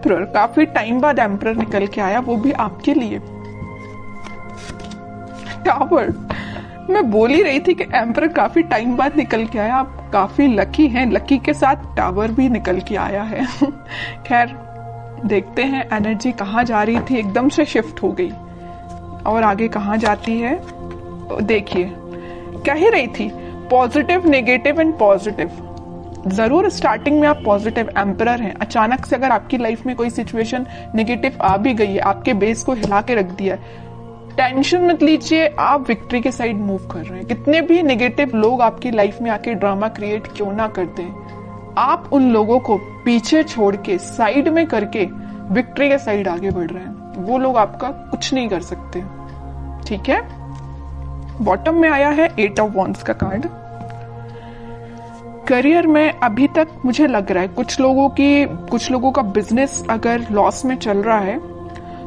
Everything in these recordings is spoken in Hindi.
एम्परर, काफी टाइम बाद एम्परर निकल के आया, वो भी आपके लिए। टावर, मैं बोल ही रही थी कि एम्परर काफी टाइम बाद निकल के आया, आप काफी लकी हैं, लकी के साथ टावर भी निकल के आया है। खैर देखते हैं एनर्जी कहाँ जा रही थी, एकदम से शिफ्ट हो गई और आगे कहाँ जाती है। देखिए कह ही रही थी पॉजिटिव, नेगेटिव एंड पॉजिटिव। जरूर स्टार्टिंग में आप पॉजिटिव एम्परर हैं, अचानक से अगर आपकी लाइफ में कोई सिचुएशन नेगेटिव आ भी गई है, आपके बेस को हिला के रख दिया है, टेंशन मत लीजिए, आप विक्ट्री के साइड मूव कर रहे हैं। कितने भी नेगेटिव लोग आपकी लाइफ में आके ड्रामा क्रिएट क्यों ना करते हैं, आप उन लोगों को पीछे छोड़ के साइड में करके विक्ट्री के साइड आगे बढ़ रहे हैं। वो लोग आपका कुछ नहीं कर सकते, ठीक है। बॉटम में आया है 8 ऑफ वॉन्ड्स का कार्ड। करियर में अभी तक मुझे लग रहा है कुछ लोगों का बिजनेस अगर लॉस में चल रहा है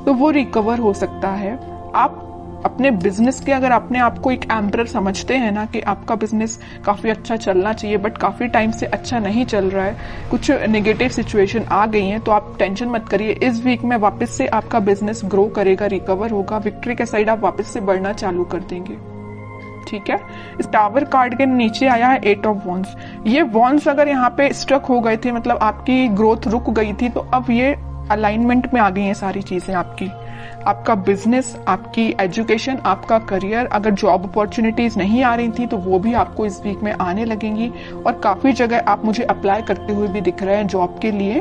तो वो रिकवर हो सकता है। आप अपने बिजनेस के अगर अपने आप को एक एम्परर समझते हैं ना कि आपका बिजनेस काफी अच्छा चलना चाहिए बट काफी टाइम से अच्छा नहीं चल रहा है, कुछ नेगेटिव सिचुएशन आ गई हैं, तो आप टेंशन मत करिए। इस वीक में वापस से आपका बिजनेस ग्रो करेगा, रिकवर होगा, विक्ट्री के साइड आप वापस से बढ़ना चालू कर देंगे, ठीक है। इस टावर कार्ड के नीचे आया है 8 ऑफ वॉन्ड्स। ये वॉन्ड्स अगर यहाँ पे स्ट्रक हो गए थे, मतलब आपकी ग्रोथ रुक गई थी, तो अब ये अलाइनमेंट में आ गई हैं सारी चीजें आपकी। आपका बिजनेस, आपकी एजुकेशन, आपका करियर, अगर जॉब अपॉर्चुनिटीज नहीं आ रही थी तो वो भी आपको इस वीक में आने लगेंगी। और काफी जगह आप मुझे अप्लाई करते हुए भी दिख रहे हैं जॉब के लिए।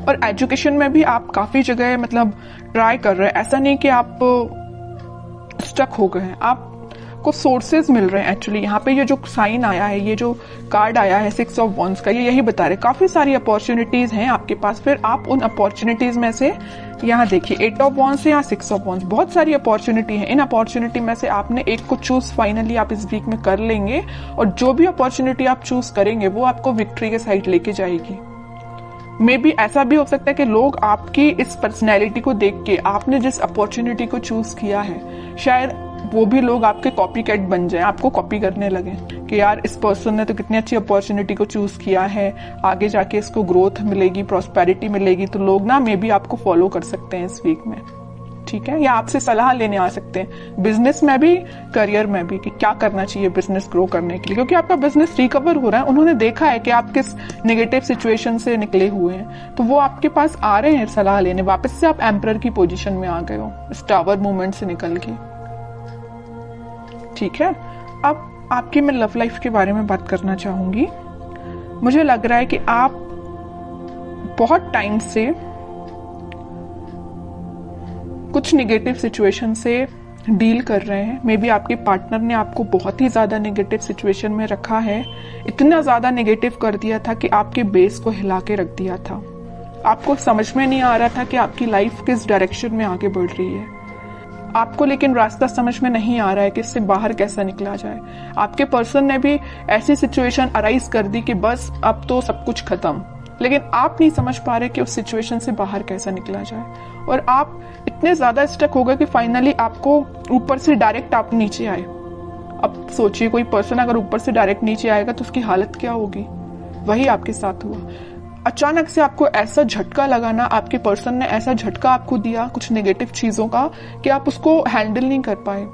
और एजुकेशन में भी आप काफी जगह मतलब ट्राई कर रहे हैं, ऐसा नहीं कि आप स्टक हो गए हैं, आपको सोर्सेज मिल रहे हैं। एक्चुअली यहाँ पे ये जो साइन आया है, ये जो कार्ड आया है 6 ऑफ वॉन्ड्स का, ये यही बता रहे काफी सारी अपॉर्चुनिटीज हैं आपके पास। फिर आप उन अपॉर्चुनिटीज में से यहाँ देखिए 8 ऑफ वॉन्ड्स या 6 ऑफ वॉन्ड्स, बहुत सारी अपॉर्चुनिटी है। इन अपॉर्चुनिटी में से आपने एक को चूज फाइनली आप इस वीक में कर लेंगे और जो भी अपॉर्चुनिटी आप चूज करेंगे वो आपको विक्ट्री के साइड लेके जाएगी। मे बी ऐसा भी हो सकता है कि लोग आपकी इस पर्सनैलिटी को देख के, आपने जिस अपॉर्चुनिटी को चूज किया है, शायद वो भी लोग आपके कॉपी कैट बन जाए, आपको कॉपी करने लगे कि यार इस पर्सन ने तो कितनी अच्छी अपॉर्चुनिटी को चूज किया है, आगे जाके इसको ग्रोथ मिलेगी, प्रॉस्पेरिटी मिलेगी। तो लोग ना मे बी आपको फॉलो कर सकते हैं इस वीक में, ठीक है, या आपसे सलाह लेने आ सकते हैं, बिजनेस में भी, करियर में भी, कि क्या करना चाहिए बिजनेस ग्रो करने के लिए, क्योंकि आपका बिजनेस रिकवर हो रहा है। उन्होंने देखा है कि आप किस नेगेटिव सिचुएशन से निकले हुए हैं, तो वो आपके पास आ रहे हैं सलाह लेने। वापस से आप एम्परर की पोजीशन में आ गए हो इस टावर मूवमेंट से निकल के, ठीक है। अब आपकी मैं लव लाइफ के बारे में बात करना चाहूंगी। मुझे लग रहा है कि आप बहुत टाइम से कुछ नेगेटिव सिचुएशन से डील कर रहे हैं। मे बी आपके पार्टनर ने आपको बहुत ही ज्यादा नेगेटिव सिचुएशन में रखा है, इतना ज्यादा नेगेटिव कर दिया था कि आपके बेस को हिला के रख दिया था। आपको समझ में नहीं आ रहा था कि आपकी लाइफ किस डायरेक्शन में आगे बढ़ रही है। आपको लेकिन रास्ता समझ में नहीं आ रहा है कि इससे बाहर कैसा निकला जाए। आपके पर्सन ने भी ऐसी सिचुएशन अराइज कर दी कि बस अब तो सब कुछ खत्म, लेकिन आप नहीं समझ पा रहे कि उस सिचुएशन से बाहर कैसा निकला जाए। और आप इतने ज्यादा स्टक हो गए कि फाइनली आपको ऊपर से डायरेक्ट आप नीचे आए। अब सोचिए कोई पर्सन अगर ऊपर से डायरेक्ट नीचे आएगा तो उसकी हालत क्या होगी। वही आपके साथ हुआ। अचानक से आपको ऐसा झटका लगा ना, आपके पर्सन ने ऐसा झटका आपको दिया कुछ नेगेटिव चीजों का कि आप उसको हैंडल नहीं कर पाए।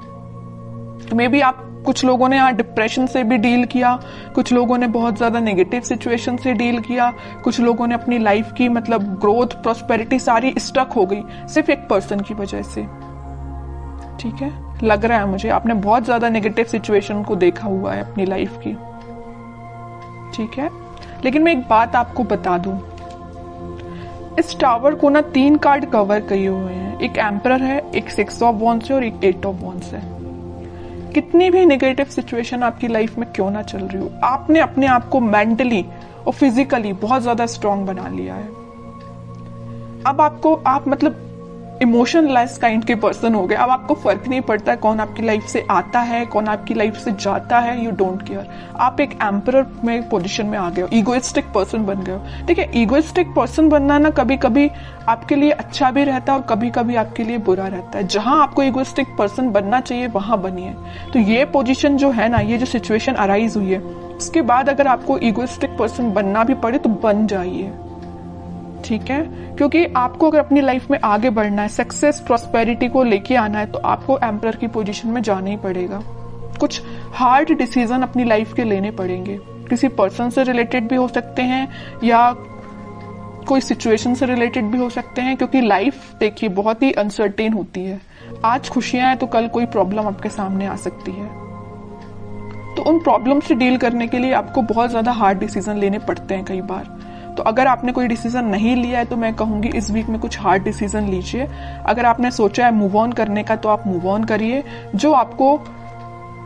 मे बी आप, कुछ लोगों ने यहाँ डिप्रेशन से भी डील किया, कुछ लोगों ने बहुत ज्यादा नेगेटिव सिचुएशन से डील किया, कुछ लोगों ने अपनी लाइफ की मतलब ग्रोथ, प्रॉस्पेरिटी सारी स्टक हो गई सिर्फ एक पर्सन की वजह से, ठीक है। लग रहा है मुझे आपने बहुत ज्यादा नेगेटिव सिचुएशन को देखा हुआ है अपनी लाइफ की, ठीक है। लेकिन मैं एक बात आपको बता दूं, इस टावर को ना 3 कार्ड कवर किए हुए हैं। एक एम्परर है, एक 6 ऑफ वॉन्ड्स है और एक 8 ऑफ वॉन्ड्स है। कितनी भी नेगेटिव सिचुएशन आपकी लाइफ में क्यों ना चल रही हो, आपने अपने आप को मेंटली और फिजिकली बहुत ज्यादा स्ट्रांग बना लिया है। अब आप मतलब इमोशनलेस काइंड के पर्सन हो गए। अब आपको फर्क नहीं पड़ता है कौन आपकी लाइफ से आता है, कौन आपकी लाइफ से जाता है, यू डोंट केयर। आप एक एम्परर में पोजीशन में आ गए हो, ईगोइस्टिक पर्सन बन गए हो। ठीक है, ईगोइस्टिक पर्सन बनना ना कभी कभी आपके लिए अच्छा भी रहता है और कभी कभी आपके लिए बुरा रहता है। जहां आपको ईगोइस्टिक पर्सन बनना चाहिए वहां बनिए। तो ये पोजीशन जो है ना, ये जो सिचुएशन अराइज हुई है, उसके बाद अगर आपको ईगोइस्टिक पर्सन बनना भी पड़े तो बन जाइए। ठीक है, क्योंकि आपको अगर अपनी लाइफ में आगे बढ़ना है, सक्सेस प्रॉस्पेरिटी को लेके आना है, तो आपको एम्परर की पोजीशन में जाना ही पड़ेगा। कुछ हार्ड डिसीजन अपनी लाइफ के लेने पड़ेंगे, किसी पर्सन से रिलेटेड भी हो सकते हैं या कोई सिचुएशन से रिलेटेड भी हो सकते हैं, क्योंकि लाइफ देखिए बहुत ही अनसर्टेन होती है। आज खुशियां हैं तो कल कोई प्रॉब्लम आपके सामने आ सकती है, तो उन प्रॉब्लम से डील करने के लिए आपको बहुत ज्यादा हार्ड डिसीजन लेने पड़ते हैं कई बार। तो अगर आपने कोई डिसीजन नहीं लिया है तो मैं कहूंगी इस वीक में कुछ हार्ड डिसीजन लीजिए। अगर आपने सोचा है मूव ऑन करने का तो आप मूव ऑन करिए, जो आपको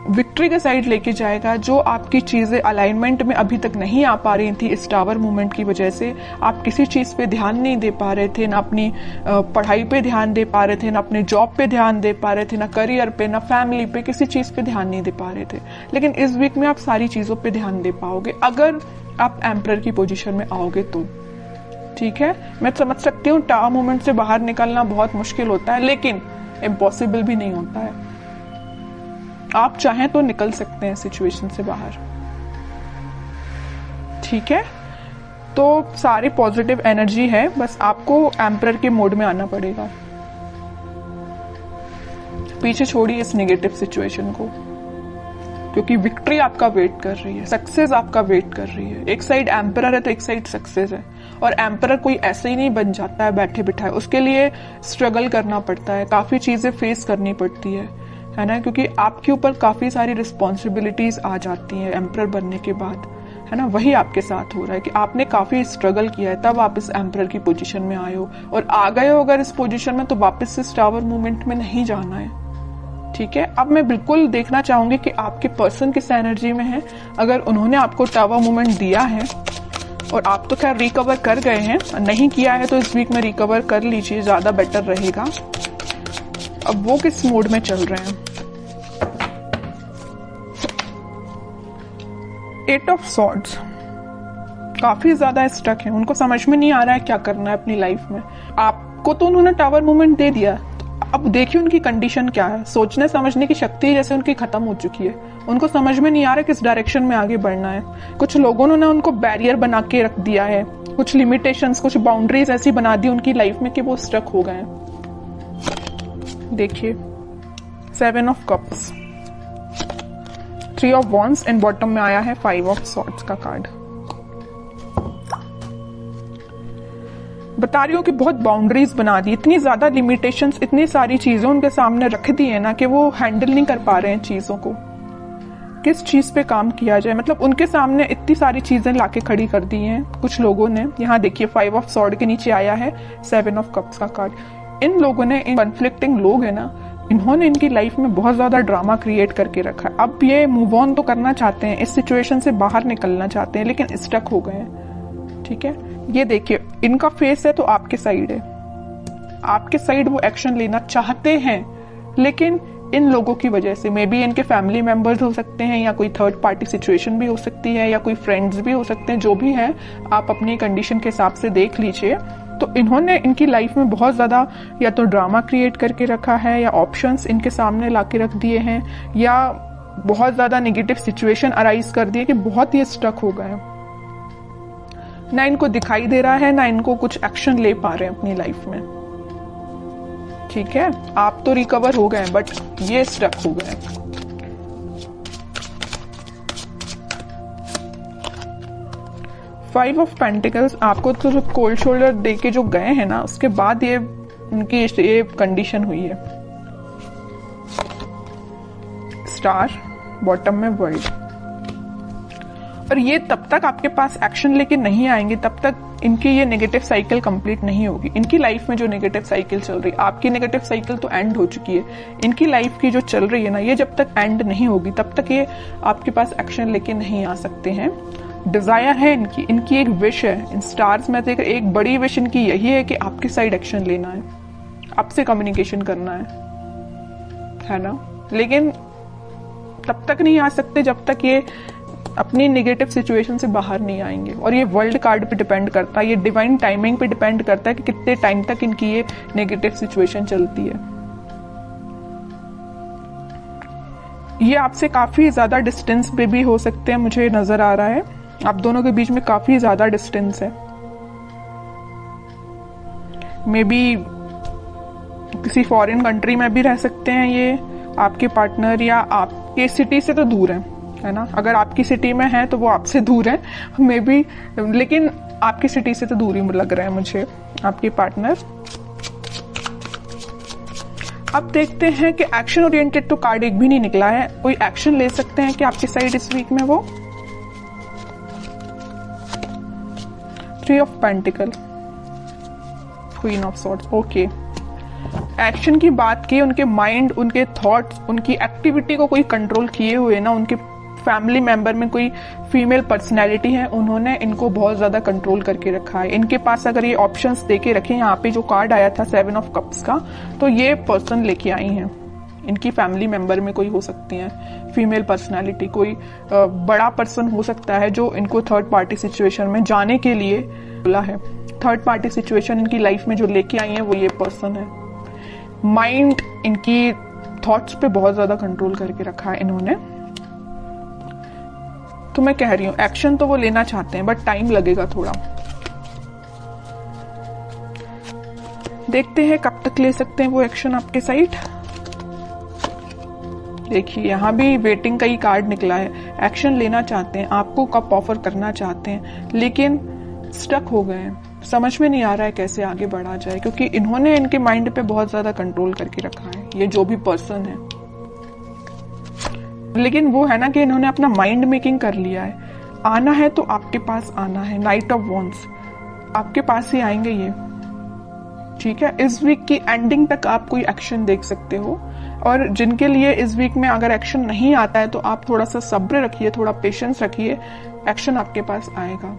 विक्ट्री के साइड लेके जाएगा। जो आपकी चीजें अलाइनमेंट में अभी तक नहीं आ पा रही थी इस टावर मूवमेंट की वजह से, आप किसी चीज पे ध्यान नहीं दे पा रहे थे, ना अपनी पढ़ाई पे ध्यान दे पा रहे थे, ना अपने जॉब पे ध्यान दे पा रहे थे, ना करियर पे, ना फैमिली पे, किसी चीज पे ध्यान नहीं दे पा रहे थे। लेकिन इस वीक में आप सारी चीजों पे ध्यान दे पाओगे अगर आप एम्परर की पोजीशन में आओगे तो। ठीक है, मैं समझ सकती हूँ टावर मूवमेंट से बाहर निकलना बहुत मुश्किल होता है, लेकिन इम्पॉसिबल भी नहीं होता है। आप चाहें तो निकल सकते हैं सिचुएशन से बाहर। ठीक है, तो सारी पॉजिटिव एनर्जी है, बस आपको एम्परर के मोड में आना पड़ेगा। पीछे छोड़िए इस नेगेटिव सिचुएशन को, क्योंकि विक्ट्री आपका वेट कर रही है, सक्सेस आपका वेट कर रही है। एक साइड एम्परर है तो एक साइड सक्सेस है, और एम्परर कोई ऐसे ही नहीं बन जाता है बैठे बिठाए, उसके लिए स्ट्रगल करना पड़ता है, काफी चीजें फेस करनी पड़ती है ना, क्योंकि आपके ऊपर काफी सारी रिस्पॉन्सिबिलिटीज आ जाती हैं एम्परर बनने के बाद, है ना। वही आपके साथ हो रहा है कि आपने काफी स्ट्रगल किया है, तब आप इस एम्परर की पोजीशन में आए हो, और आ गए हो अगर इस पोजीशन में तो वापस से टावर मूवमेंट में नहीं जाना है। ठीक है, अब मैं बिल्कुल देखना चाहूंगी कि आपके पर्सन किस एनर्जी में है। अगर उन्होंने आपको टावर मूवमेंट दिया है और आप तो खैर रिकवर कर गए हैं, नहीं किया है तो इस वीक में रिकवर कर लीजिए, ज्यादा बेटर रहेगा। अब वो किस मोड में चल रहे हैं। 8 ऑफ सॉर्ड्स, काफी ज्यादा स्टक है, उनको समझ में नहीं आ रहा है क्या करना है अपनी लाइफ में। आपको तो उन्होंने टावर मूवमेंट दे दिया, तो अब देखिए उनकी कंडीशन क्या है। सोचने समझने की शक्ति जैसे उनकी खत्म हो चुकी है, उनको समझ में नहीं आ रहा किस डायरेक्शन में आगे बढ़ना है। कुछ लोगों ने उनको बैरियर बना के रख दिया है, कुछ लिमिटेशंस, कुछ बाउंड्रीज ऐसी बना दी उनकी लाइफ में कि वो स्टक हो गए हैं। देखिए 7 of cups, 3 of wands and bottom में आया है 5 ऑफ सॉर्ड्स का कार्ड। बता रही हूँ कि बहुत बाउंड्रीज बना दी, इतनी ज्यादा लिमिटेशंस, इतनी सारी चीजें उनके सामने रख दी है ना कि वो हैंडल नहीं कर पा रहे हैं चीजों को। किस चीज पे काम किया जाए, मतलब उनके सामने इतनी सारी चीजें लाके खड़ी कर दी हैं कुछ लोगों ने। यहाँ देखिए 5 ऑफ सॉर्ड के नीचे आया है 7 ऑफ कप्स का कार्ड। इन लोगों ने, इन कन्फ्लिक्टिंग लोग है ना, इन्होंने इनकी लाइफ में बहुत ज्यादा ड्रामा क्रिएट करके रखा है। अब ये मूव ऑन तो करना चाहते हैं, इस सिचुएशन से बाहर निकलना चाहते हैं, लेकिन स्टक हो गए हैं। ठीक है, ये देखिए इनका फेस है तो आपके साइड है, आपके साइड वो एक्शन लेना चाहते हैं, लेकिन इन लोगों की वजह से, मे बी इनके फैमिली मेंबर्स हो सकते हैं, या कोई थर्ड पार्टी सिचुएशन भी हो सकती है, या कोई फ्रेंड्स भी हो सकते हैं, जो भी है आप अपनी कंडीशन के हिसाब से देख लीजिए। तो इन्होंने इनकी लाइफ में बहुत ज्यादा या तो ड्रामा क्रिएट करके रखा है, या ऑप्शंस इनके सामने लाके रख दिए हैं, या बहुत ज्यादा नेगेटिव सिचुएशन अराइज कर दिए कि बहुत ही स्टक हो गए। ना इनको दिखाई दे रहा है, ना इनको कुछ एक्शन ले पा रहे हैं अपनी लाइफ में। ठीक है, आप तो रिकवर हो गए बट ये स्टक हो गए। फाइव ऑफ पेंटिकल्स, आपको तो कोल्ड शोल्डर दे के जो गए हैं ना, उसके बाद ये उनकी ये कंडीशन हुई है। स्टार, बॉटम में वर्ल्ड। और ये तब तक आपके पास एक्शन लेके नहीं आएंगे, तब तक इनकी ये नेगेटिव साइकिल कंप्लीट नहीं होगी। इनकी लाइफ में जो नेगेटिव साइकिल चल रही है, आपकी नेगेटिव साइकिल तो एंड हो चुकी है, इनकी लाइफ की जो चल रही है ना, ये जब तक एंड नहीं होगी तब तक ये आपके पास एक्शन लेके नहीं आ सकते हैं। डिजायर है इनकी, इनकी एक विश है। इन स्टार्स में से एक बड़ी विश इनकी यही है कि आपकी साइड एक्शन लेना है, आपसे कम्युनिकेशन करना है ना। लेकिन तब तक नहीं आ सकते जब तक ये अपनी नेगेटिव सिचुएशन से बाहर नहीं आएंगे। और ये वर्ल्ड कार्ड पे डिपेंड करता है, ये डिवाइन टाइमिंग पे डिपेंड करता है कि कितने टाइम तक इनकी ये नेगेटिव सिचुएशन चलती है। ये आपसे काफी ज्यादा डिस्टेंस पे भी हो सकते हैं, मुझे नजर आ रहा है आप दोनों के बीच में काफी ज्यादा डिस्टेंस है। मे बी किसी फॉरेन कंट्री में भी रह सकते हैं ये आपके पार्टनर, या आपके सिटी से तो दूर है ना। अगर आपकी सिटी में है तो वो आपसे दूर है मे बी, लेकिन आपकी सिटी से तो दूर ही लग रहा है मुझे आपके पार्टनर। अब देखते हैं कि एक्शन ओरिएंटेड तो कार्ड एक भी नहीं निकला है। कोई एक्शन ले सकते हैं कि आपकी साइड इस वीक में वो 3 of pentacle, queen of swords. Okay, action की बात की, उनके माइंड, उनके थॉट्स, उनकी एक्टिविटी को कोई कंट्रोल किए हुए ना, उनके फैमिली मेंबर में कोई फीमेल पर्सनैलिटी है, उन्होंने इनको बहुत ज्यादा कंट्रोल करके रखा है। इनके पास अगर ये ऑप्शंस देके रखे, यहाँ पे जो कार्ड आया था 7 ऑफ कप्स का, तो ये पर्सन लेके आई हैं। इनकी फैमिली मेंबर में कोई हो सकती है फीमेल पर्सनैलिटी, कोई बड़ा पर्सन हो सकता है जो इनको थर्ड पार्टी सिचुएशन में जाने के लिए बोला है। थर्ड पार्टी सिचुएशन इनकी लाइफ में जो लेके आई है वो ये पर्सन है। माइंड, इनकी थॉट्स पे बहुत ज्यादा कंट्रोल करके रखा है इन्होंने। तो मैं कह रही हूं एक्शन तो वो लेना चाहते हैं बट टाइम लगेगा थोड़ा। देखते हैं कब तक ले सकते हैं वो एक्शन आपके साइड। देखिए यहां भी वेटिंग का ही कार्ड निकला है। एक्शन लेना चाहते हैं, आपको कब ऑफर करना चाहते हैं, लेकिन स्टक हो गए हैं, समझ में नहीं आ रहा है कैसे आगे बढ़ा जाए, क्योंकि इन्होंने इनके माइंड पे बहुत ज्यादा कंट्रोल करके रखा है, ये जो भी पर्सन है। लेकिन वो है ना कि इन्होंने अपना माइंड मेकिंग कर लिया है। आना है तो आपके पास आना है। नाइट ऑफ वॉन्ड्स, आपके पास ही आएंगे ये, ठीक है। इस वीक की एंडिंग तक आप कोई एक्शन देख सकते हो, और जिनके लिए इस वीक में अगर एक्शन नहीं आता है तो आप थोड़ा सा सब्र रखिए, थोड़ा पेशेंस रखिए, एक्शन आपके पास आएगा।